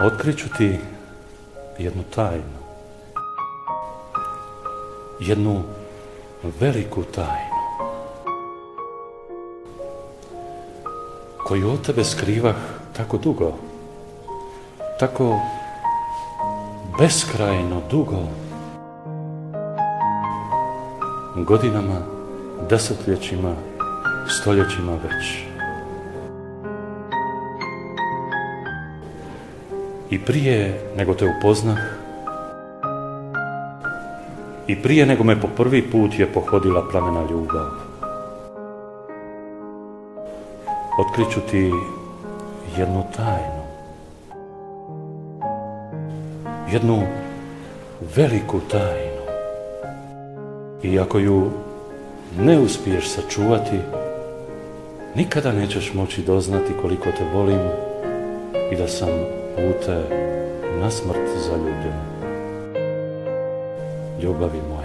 Otkriću ti jednu tajnu, jednu veliku tajnu, koju od tebe skrivah tako dugo, tako beskrajno dugo, godinama, desetljećima, stoljećima već. I prije nego te upoznah, i prije nego me po prvi put je pohodila plamena ljubav, otkriću ti jednu tajnu, jednu veliku tajnu. I ako ju ne uspiješ sačuvati, nikada nećeš moći doznati koliko te volim i da sam u te na smrt zaljubljen. Ljubavi moja.